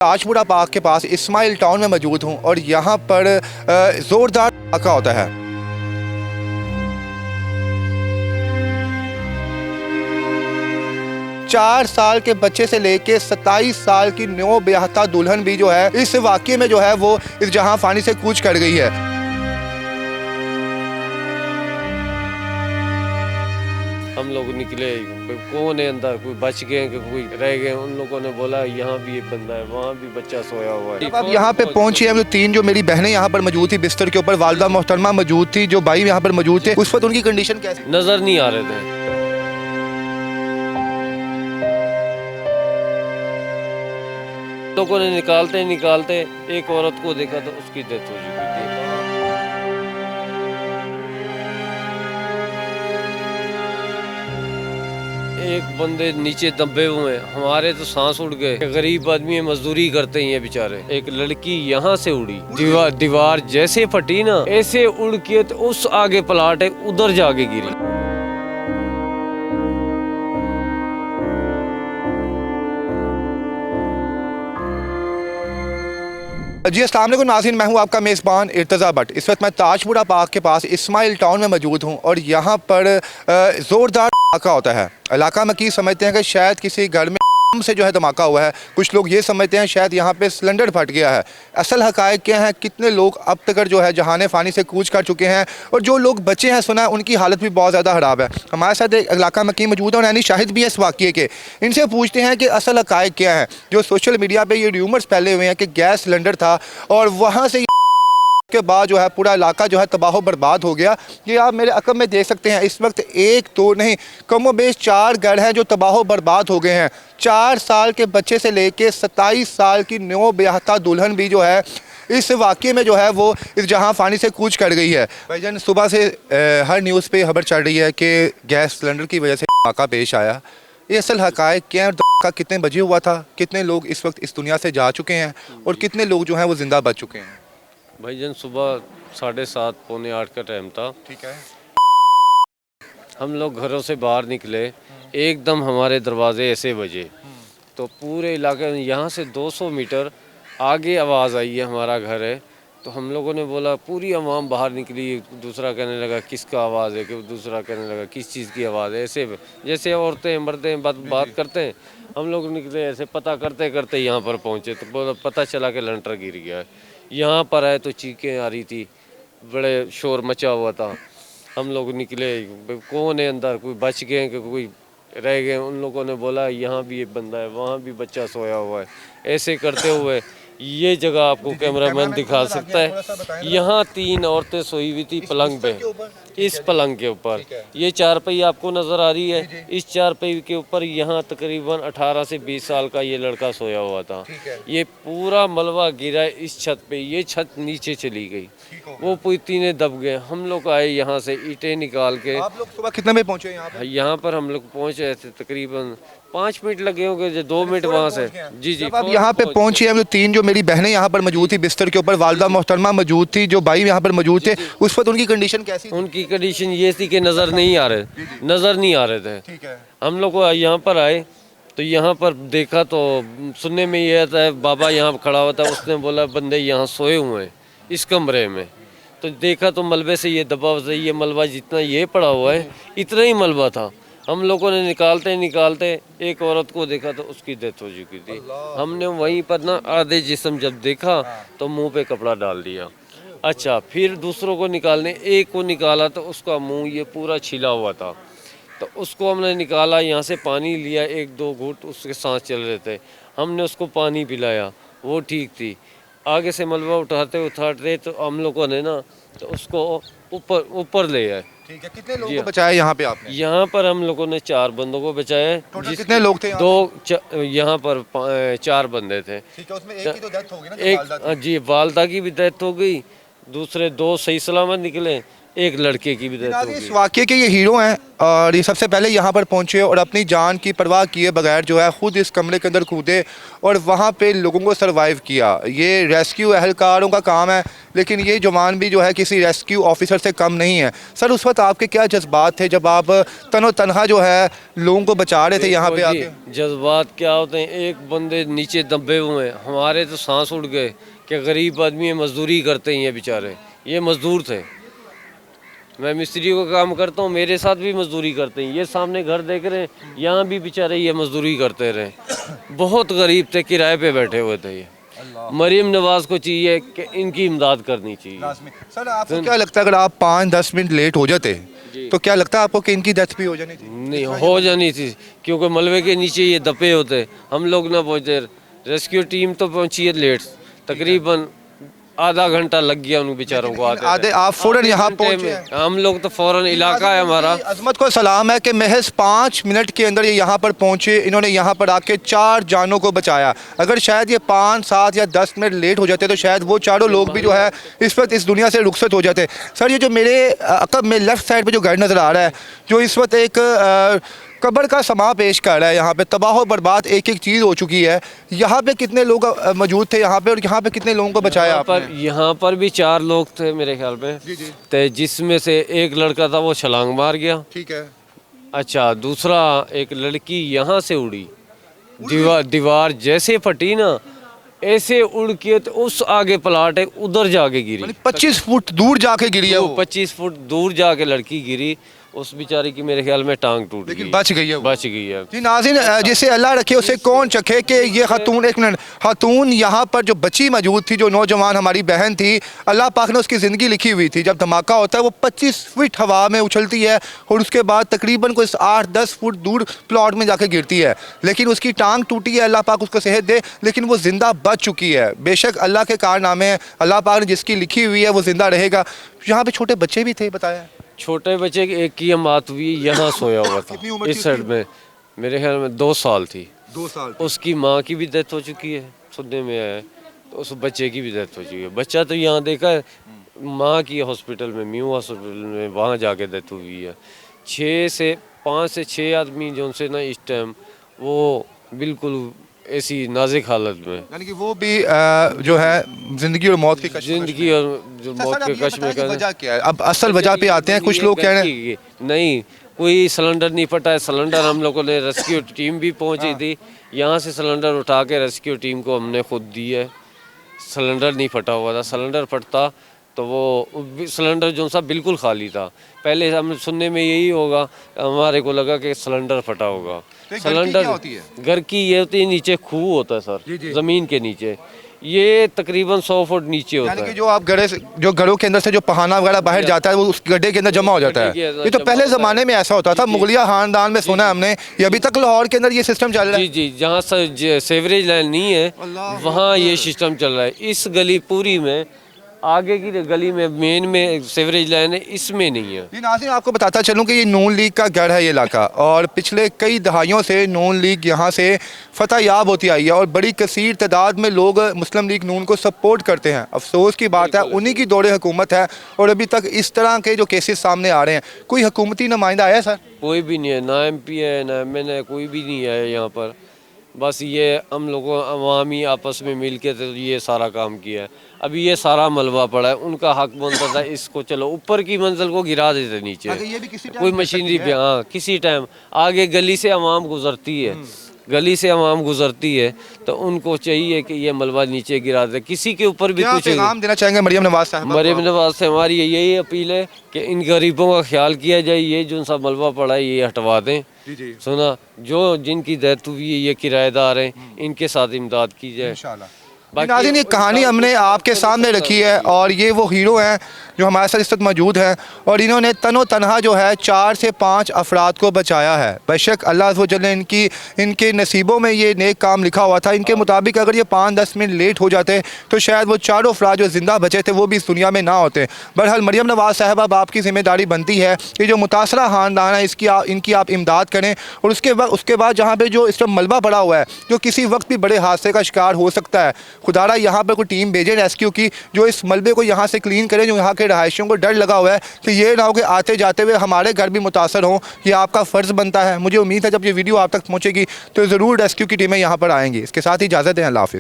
Tajpura park के पास Ismail town में मौजूद हूँ और यहाँ पर ज़ोरदार धमाका होता है। चार साल के बच्चे से लेके 27 साल की न्यू ब्याहता दुल्हन भी जो है इस वाक़ये में जो है वो इस जहां फानी से कूच कर गई है। हम लोग निकले, कौन है अंदर, कोई बच गए कि कोई रह गए। उन लोगों ने बोला यहाँ भी एक बंदा है, वहाँ भी बच्चा सोया हुआ है। अब यहाँ पे पहुंची है, तीन जो मेरी बहनें यहाँ पर मौजूद थी, बिस्तर के ऊपर वालदा मोहतरमा मौजूद थी, जो भाई यहाँ पर मौजूद थे, उस वक्त उनकी कंडीशन कैसी? नजर नहीं आ रहे थे। लोगों ने निकालते एक औरत को देखा तो उसकी डेथ हो चुकी थी। एक बंदे नीचे दबे हुए हैं, हमारे तो सांस उड़ गए। गरीब आदमी मजदूरी करते हैं बेचारे। एक लड़की यहाँ से उड़ी, दीवार जैसे फटी ना, ऐसे उड़ के तो उस आगे प्लाट है उधर जाके गिरी। जी अस्सलाम वालेकुम नाज़रीन, मैं हूं आपका मेज़बान इर्तज़ा भट्ट। इस वक्त मैं ताजपुरा पार्क के पास इस्माइल टाउन में मौजूद हूं और यहाँ पर ज़ोरदार धमाका होता है। इलाका में की समझते हैं कि शायद किसी घर में से जो है धमाका हुआ है। कुछ लोग ये समझते हैं शायद यहाँ पे सिलेंडर फट गया है। असल हक़ाइक़ क्या है, कितने लोग अब तक जो है जहाने फ़ानी से कूच कर चुके हैं और जो लोग बचे हैं, सुना है उनकी हालत भी बहुत ज़्यादा ख़राब है। हमारे साथ एक इलाका में की मौजूद है और यानी शाहिद भी है इस वाक़ये के। इनसे पूछते हैं कि असल हक़ाइक़ क्या है। जो सोशल मीडिया पर ये र्यूमर्स फैले हुए हैं कि गैस सिलेंडर था और वहाँ से के बाद जो है पूरा इलाका जो है तबाह बर्बाद हो गया। ये आप मेरे अकब में देख सकते हैं, इस वक्त एक तो नहीं कमो बेश 4 घर हैं जो तबाह बर्बाद हो गए हैं। 4 साल के बच्चे से लेके 27 साल की न्यू ब्याहता दुल्हन भी जो है इस वाक़ये में जो है वो इस जहां फानी से कूच कर गई है। भाईजान, सुबह से हर न्यूज़ पे खबर चल रही है कि गैस सिलेंडर की वजह से धमाका पेश आया। ये असल हक़ाइक़ क्या है? धमाका कितने बजे हुआ था? कितने लोग इस वक्त इस दुनिया से जा चुके हैं और कितने लोग जो हैं वो ज़िंदा बच चुके हैं? भाईजान, सुबह 7:30 पौने 8 का टाइम था। ठीक है। हम लोग घरों से बाहर निकले, एकदम हमारे दरवाजे ऐसे बजे तो पूरे इलाके में, यहाँ से 200 मीटर आगे आवाज़ आई है, हमारा घर है। तो हम लोगों ने बोला, पूरी आवाम बाहर निकली। दूसरा कहने लगा किसका आवाज़ है, कि दूसरा कहने लगा किस चीज़ की आवाज़ है। ऐसे जैसे औरतें मर्दे बात करते हैं, हम लोग निकले, ऐसे पता करते करते यहाँ पर पहुँचे तो पता चला कि लेंटर गिर गया है। यहाँ पर आए तो चीखें आ रही थी, बड़े शोर मचा हुआ था। हम लोग निकले, कौन है अंदर, कोई बच गए कि कोई रह गए। उन लोगों ने बोला यहाँ भी एक बंदा है, वहाँ भी बच्चा सोया हुआ है। ऐसे करते हुए ये जगह आपको कैमरामैन दिखा सकता है। यहाँ 3 औरतें सोई हुई थी पलंग पे, इस पलंग के ऊपर। ये चारपाई आपको नज़र आ रही है, इस चारपाई के ऊपर यहाँ तकरीबन 18 से 20 साल का ये लड़का सोया हुआ था। ये पूरा मलबा गिरा इस छत पे, ये छत नीचे चली गई, वो पुतीने दब गए। हम लोग आए यहाँ से ईंटें निकाल के। आप लोग सुबह कितने बजे पहुँचे यहाँ पे? यहाँ पर हम लोग पहुँचे थे तकरीबन 5 मिनट लगे होंगे, 2 मिनट वहाँ से। जी। अब यहाँ पे पहुंची है, तीन जो मेरी बहनें यहाँ पर मौजूद थी, बिस्तर के ऊपर वालदा मोहतरमा मौजूद थी, जो भाई यहाँ पर मौजूद थे, उस वक्त उनकी कंडीशन कैसी थी? उनकी कंडीशन ये थी कि नज़र नहीं आ रहे थे। ठीक है। हम लोग यहाँ पर आए तो यहाँ पर देखा तो सुनने में ये आता है, बाबा यहाँ खड़ा हुआ था, उसने बोला बंदे यहाँ सोए हुए हैं इस कमरे में। तो देखा तो मलबे से ये दबा हुआ, ये मलबा जितना ये पड़ा हुआ है इतना ही मलबा था। हम लोगों ने निकालते एक औरत को देखा तो उसकी डेथ हो चुकी थी। हमने वहीं पर ना आधे जिस्म जब देखा तो मुंह पे कपड़ा डाल दिया। अच्छा, फिर दूसरों को निकालने, एक को निकाला तो उसका मुंह ये पूरा छिला हुआ था। तो उसको हमने निकाला, यहाँ से पानी लिया, 1-2 घूंट, उसके सांस चल रहे थे। हमने उसको पानी पिलाया, वो ठीक थी। आगे से मलबा उठाते तो हम लोगों ने ना तो उसको ऊपर ले आए। ठीक है। कितने लोगों को बचाया यहाँ पे आपने? यहाँ पर हम लोगों ने 4 बंदों को बचाया। कितने लोग थे? यहाँ पर 4 बंदे थे। ठीक है, उसमें एक की तो डेथ हो गई ना? एक जी, वालदा की भी डेथ हो गई, दूसरे 2 सही सलामत निकले, एक लड़के की भी डेथ हो इस गई। वाक़ये के ये हीरो हैं और ये सबसे पहले यहाँ पर पहुँचे और अपनी जान की परवाह किए बगैर जो है ख़ुद इस कमरे के अंदर कूदे और वहाँ पे लोगों को सर्वाइव किया। ये रेस्क्यू एहलकारों का काम है, लेकिन ये जवान भी जो है किसी रेस्क्यू ऑफिसर से कम नहीं है। सर, उस वक्त आपके क्या जज्बात थे जब आप तनो तनहा जो है लोगों को बचा रहे थे यहाँ पे देखो जी, आके? जज्बात क्या होते हैं, एक बंदे नीचे दबे हुए हैं, हमारे तो सांस उड़ गए कि गरीब आदमी है, मजदूरी करते हैं ये बेचारे, ये मजदूर थे। मैं मिस्त्री का काम करता हूँ, मेरे साथ भी मजदूरी करते हैं, ये सामने घर देख रहे हैं, यहाँ भी बेचारे ये मजदूरी करते रहे। बहुत गरीब थे, किराए पे बैठे हुए थे ये। मरीम नवाज को चाहिए कि इनकी इमदाद करनी चाहिए। सर, आपको क्या लगता है अगर आप 5-10 मिनट लेट हो जाते तो क्या लगता है आपको कि इनकी डेथ भी हो जानी थी? नहीं हो जानी थी, क्योंकि मलबे के नीचे ये दबे होते, हम लोग ना पहुँचे। रेस्क्यू टीम तो पहुँची है लेट, तकरीबन आधा घंटा लग गया उन बेचारों को आते। आधे आप फौरन यहाँ पहुँचे? हम लोग तो फौरन, इलाका है हमारा। अजमत को सलाम है कि महज 5 मिनट के अंदर ये यहाँ पर पहुँचे, इन्होंने यहाँ पर आके 4 जानों को बचाया। अगर शायद ये 5, 7 या 10 मिनट लेट हो जाते तो शायद वो चारों लोग भी जो है इस वक्त इस दुनिया से रुखसत हो जाते। सर, ये जो मेरे अकब में लेफ्ट साइड पे जो घर नज़र आ रहा है, जो इस वक्त एक कब्र का समा पेश कर रहा है, यहाँ पे तबाह व बर्बाद एक एक चीज़ हो चुकी है। यहाँ पे कितने लोग मौजूद थे यहाँ पे और यहाँ पे कितने लोगों को बचाया आपने? यहाँ पर भी 4 लोग थे मेरे ख्याल में, तो जिसमें से एक लड़का था वो छलांग मार गया। ठीक है। अच्छा, दूसरा एक लड़की यहाँ से उड़ी, दीवार जैसे फटी ना, ऐसे उड़ के तो उस आगे प्लाट है उधर जाके गिरी। 25 फुट दूर जाके गिरी है वो। 25 फुट दूर जाके लड़की गिरी, उस बेचारी की मेरे ख्याल में टांग टूट गई, लेकिन बच गई है वो। बच गई है। जी नाज़रीन, जिसे अल्लाह रखे उसे कौन चखे कि ये खातून, एक मिनट, खातून यहाँ पर जो बच्ची मौजूद थी, जो नौजवान हमारी बहन थी, अल्लाह पाक ने उसकी ज़िंदगी लिखी हुई थी। जब धमाका होता है वो 25 फीट हवा में उछलती है और उसके बाद तकरीबन कोई 8-10 फुट दूर प्लॉट में जाके गिरती है, लेकिन उसकी टांग टूटी है, अल्लाह पाक उसको सेहत दे, लेकिन वो ज़िंदा बच चुकी है। बेशक अल्लाह के कारनामे हैं, अल्लाह पाक ने जिसकी लिखी हुई है वो ज़िंदा रहेगा। यहाँ पे छोटे बच्चे भी थे बताया? छोटे बच्चे की एक की मौत हुई, यहाँ सोया हुआ था कितनी उम्र थी इस साइड में, मेरे ख्याल में 2 साल थी। 2 साल। उसकी माँ की भी डेथ हो चुकी है, सुनने में आया है, तो उस बच्चे की भी डेथ हो चुकी है। बच्चा तो यहाँ देखा है, माँ की हॉस्पिटल में, म्यू हॉस्पिटल में, वहाँ जाके डेथ हुई है। 5 से 6 आदमी जो उनसे ना इस टाइम वो बिल्कुल ऐसी नाजुक हालत में, यानी कि वो भी जो है ज़िंदगी और मौत की कश्मकश में। जिंदगी और जो मौत के कश्मकश में। वजह क्या है? अब असल वजह पे आते हैं। कुछ लोग कह रहे हैं नहीं, कोई सिलेंडर नहीं फटा है। सिलेंडर हम लोगों ने, रेस्क्यू टीम भी पहुंची थी, यहाँ से सिलेंडर उठा के रेस्क्यू टीम को हमने खुद दी है। सिलेंडर नहीं फटा हुआ था, सिलेंडर फटता तो वो सिलेंडर जो सा बिल्कुल खाली था। पहले हम सुनने में यही होगा, हमारे को लगा कि सिलेंडर फटा होगा। सिलेंडर घर की ये होती है, नीचे खूह होता है सर, ज़मीन के नीचे, ये तकरीबन 100 फुट नीचे होता है। जो आप जो घरों के अंदर से जो पहाना वगैरह बाहर जाता है वो उस गड्ढे के अंदर जमा हो जाता है। ये तो पहले ज़माने में ऐसा होता था, मुगलिया खानदान में सुना है हमने, ये अभी तक लाहौर के अंदर ये सिस्टम चल रहा है। जी जी, जहाँ सेवरेज लाइन नहीं है वहाँ ये सिस्टम चल रहा है। इस गली पूरी में, आगे की गली में मेन में सेवरेज लाइन है, इसमें नहीं है। जी नाज़रीन, आपको बताता चलूँ कि ये नून लीग का गढ़ है ये इलाका, और पिछले कई दहाइयों से नून लीग यहाँ से फतह याब होती आई है और बड़ी कसीर तादाद में लोग मुस्लिम लीग नून को सपोर्ट करते हैं। अफसोस की बात है उन्हीं की दौरे हुकूमत है और अभी तक इस तरह के जो केसेस सामने आ रहे हैं। कोई हुकूमती नुमाइंदा आया सर? कोई भी नहीं है, ना MP है ना MN, कोई भी नहीं है यहाँ पर। बस ये हम लोगों अवामी आपस में मिल के तो ये सारा काम किया है। अभी ये सारा मलबा पड़ा है, उनका हक बनता था इसको चलो ऊपर की मंजिल को गिरा देते नीचे। ये भी किसी कोई मशीनरी पे, हाँ किसी टाइम आगे गली से आवाम गुजरती है, गली से आवाम गुजरती है तो उनको चाहिए कि ये मलबा नीचे गिरा दे। किसी के ऊपर भी कुछ पैगाम देना चाहेंगे मरियम नवाज साहब? मरियम नवाज से हमारी यही अपील है कि इन गरीबों का ख्याल किया जाए, ये जो सा मलबा पड़ा है ये हटवा दें। सुना, जो जिनकी डेथ हुई है ये किराएदार हैं, इनके साथ इमदाद की जाए इंशाल्लाह। नाज़रीन, ये कहानी हमने आपके सामने रखी है और ये वो हीरो हैं जो हमारे साथ इस वक्त मौजूद हैं और इन्होंने तनो तनहा जो है 4 से 5 अफराद को बचाया है। बेशक अल्लाह अज़्ज़ व जल ने इनके नसीबों में ये नेक काम लिखा हुआ था। इनके मुताबिक अगर ये 5-10 मिनट लेट हो जाते तो शायद वो चारों अफराद जो ज़िंदा बचे थे वो भी इस दुनिया में ना होते। बहरहाल मरियम नवाज साहब, अब आपकी ज़िम्मेदारी बनती है कि जो मुतासरा ख़ानदान है इनकी आप इमदाद करें और उसके बाद जहाँ पर जो इस वक्त मलबा पड़ा हुआ है, जो किसी वक्त भी बड़े हादसे का शिकार हो सकता है, खुदारा यहाँ पर कोई टीम भेजें रेस्क्यू की, जो इस मलबे को यहाँ से क्लीन करें, जो यहाँ के रहायशियों को डर लगा हुआ है कि ये ना हो कि आते जाते हुए हमारे घर भी मुतासर हों। ये आपका फ़र्ज़ बनता है। मुझे उम्मीद है जब ये वीडियो आप तक पहुँचेगी तो ज़रूर रेस्क्यू की टीमें यहाँ पर आएंगी। इसके साथ ही इजाज़त दें, अल्लाह हाफ़िज़।